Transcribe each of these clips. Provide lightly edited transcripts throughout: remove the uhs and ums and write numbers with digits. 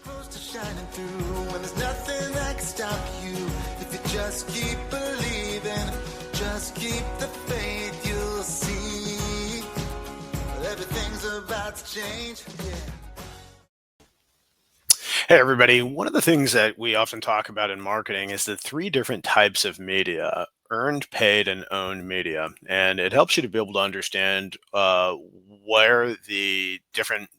Close to shining through when there's nothing that can stop you. If you just keep believing, just keep the faith, you'll see everything's about to change. Yeah. Hey, everybody. One of the things that we often talk about in marketing is the three different types of media: earned, paid, and owned media. And it helps you to be able to understand where the different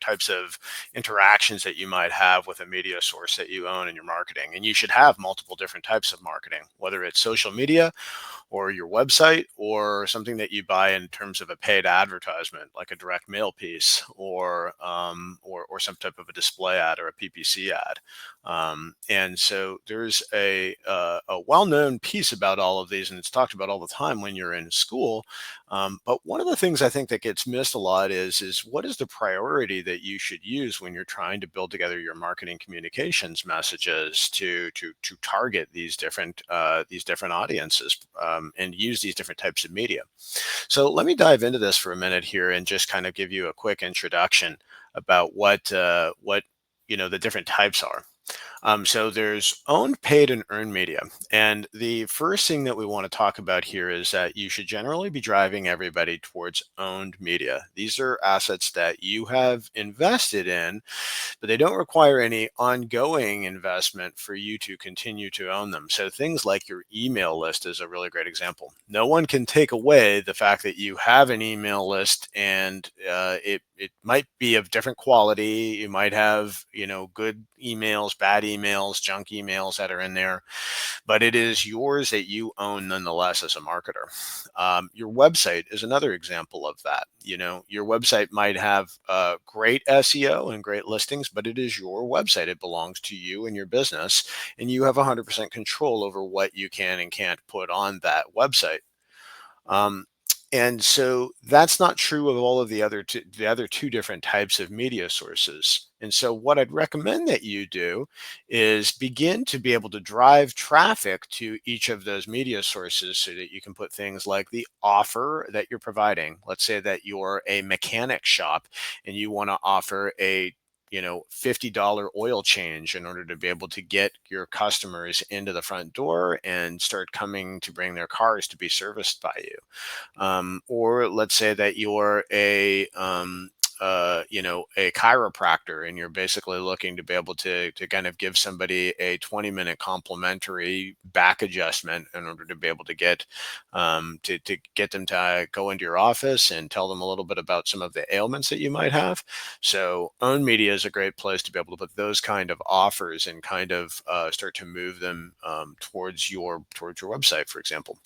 types of interactions that you might have with a media source that you own in your marketing. And you should have multiple different types of marketing, whether it's social media or your website or something that you buy in terms of a paid advertisement, like a direct mail piece or some type of a display ad or a PPC ad. And so there's a well-known piece about all of these, and it's talked about all the time when you're in school. But one of the things I think that gets missed a lot is what is the priority that you should use when you're trying to build together your marketing communications messages to target these different audiences, and use these different types of media. So let me dive into this for a minute here and just kind of give you a quick introduction about what the different types are. So there's owned, paid, and earned media. And the first thing that we want to talk about here is that you should generally be driving everybody towards owned media. These are assets that you have invested in, but they don't require any ongoing investment for you to continue to own them. So things like your email list is a really great example. No one can take away the fact that you have an email list, and it might be of different quality. You might have good emails, bad emails, junk emails that are in there, but it is yours that you own nonetheless as a marketer. Your website is another example of that. Your website might have great SEO and great listings, but it is your website. It belongs to you and your business, and you have 100% control over what you can and can't put on that website. Um, and so that's not true of all of the other two different types of media sources. And so what I'd recommend that you do is begin to be able to drive traffic to each of those media sources so that you can put things like the offer that you're providing. Let's say that you're a mechanic shop and you want to offer a $50 oil change in order to be able to get your customers into the front door and start coming to bring their cars to be serviced by you. Or let's say that you're a chiropractor, and you're basically looking to be able to kind of give somebody a 20-minute complimentary back adjustment in order to be able to get them to go into your office and tell them a little bit about some of the ailments that you might have. So owned media is a great place to be able to put those kind of offers and kind of start to move them towards your website, for example.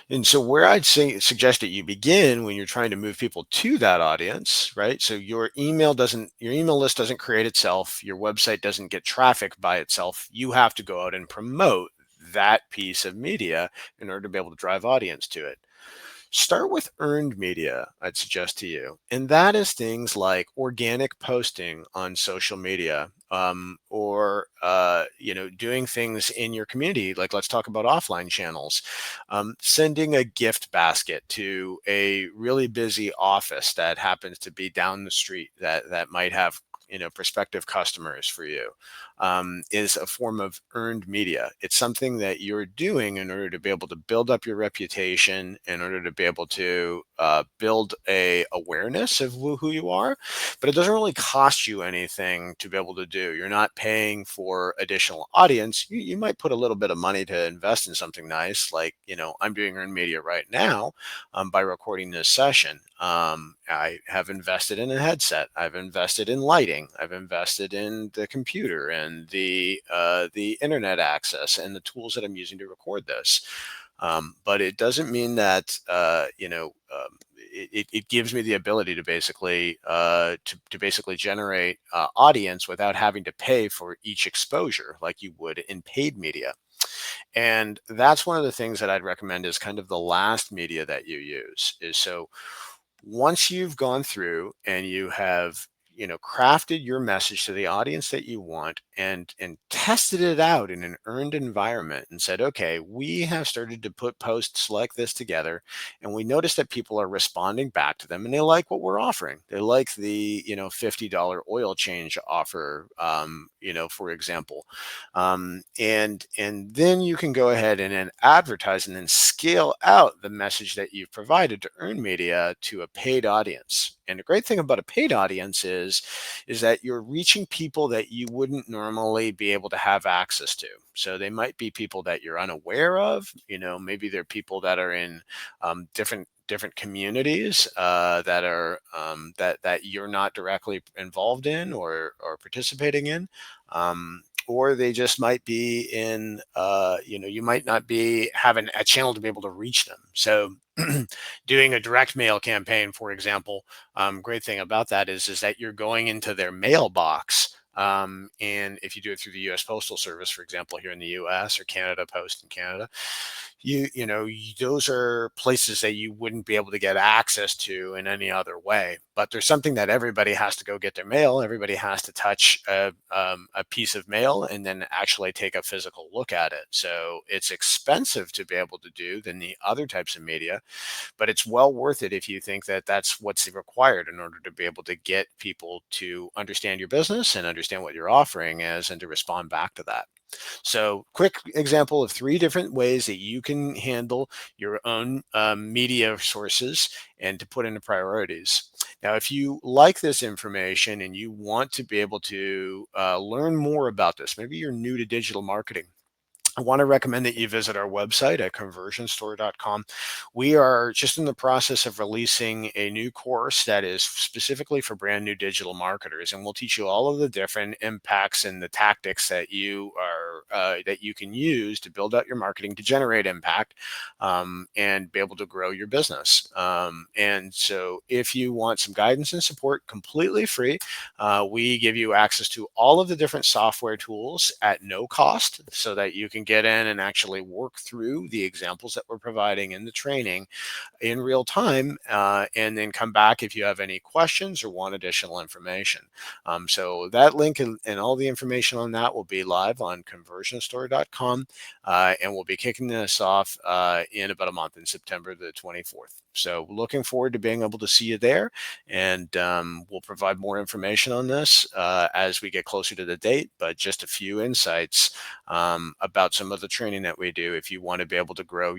And so where suggest that you begin when you're trying to move people to that audience, right? So your email list doesn't create itself, your website doesn't get traffic by itself. You have to go out and promote that piece of media in order to be able to drive audience to it. Start with earned media, I'd suggest to you. And that is things like organic posting on social media, or doing things in your community. Like, let's talk about offline channels. Sending a gift basket to a really busy office that happens to be down the street that might have prospective customers for you, is a form of earned media. It's something that you're doing in order to be able to build up your reputation, in order to be able to build a awareness of who you are, but it doesn't really cost you anything to be able to do. You're not paying for additional audience. You might put a little bit of money to invest in something nice, like I'm doing earned media right now by recording this session. I have invested in a headset. I've invested in lighting. I've invested in the computer and the internet access and the tools that I'm using to record this. But it doesn't mean that it gives me the ability to basically generate audience without having to pay for each exposure like you would in paid media. And that's one of the things that I'd recommend is kind of the last media that you use. Is so once you've gone through and you have crafted your message to the audience that you want, and tested it out in an earned environment and said, okay, we have started to put posts like this together, and we notice that people are responding back to them, and they like what we're offering. They like the $50 oil change offer, for example. And then you can go ahead and then advertise and then scale out the message that you've provided to earn media to a paid audience. And the great thing about a paid audience is that you're reaching people that you wouldn't normally be able to have access to. So they might be people that you're unaware of. Maybe they're people that are in different communities that are that you're not directly involved in or participating in. Or they just might be in, you might not be having a channel to be able to reach them. So doing a direct mail campaign, for example, great thing about that is that you're going into their mailbox. And if you do it through the U.S. Postal Service, for example, here in the U.S. or Canada Post in Canada, those are places that you wouldn't be able to get access to in any other way. But there's something that everybody has to go get their mail. Everybody has to touch a piece of mail and then actually take a physical look at it. So it's expensive to be able to do than the other types of media, but it's well worth it if you think that that's what's required in order to be able to get people to understand your business and understand what you're offering as and to respond back to that. So, quick example of three different ways that you can handle your own media sources and to put into priorities. Now, if you like this information and you want to be able to learn more about this, maybe you're new to digital marketing, I want to recommend that you visit our website at conversionstore.com. We are just in the process of releasing a new course that is specifically for brand new digital marketers, and we'll teach you all of the different impacts and the tactics that you can use to build out your marketing to generate impact, and be able to grow your business. And so, if you want some guidance and support, completely free, we give you access to all of the different software tools at no cost, so that you can get in and actually work through the examples that we're providing in the training in real time, and then come back if you have any questions or want additional information. So that link and all the information on that will be live on conversionstore.com, and we'll be kicking this off in about a month, in September the 24th. So looking forward to being able to see you there, and we'll provide more information on this as we get closer to the date, but just a few insights about some of the training that we do if you want to be able to grow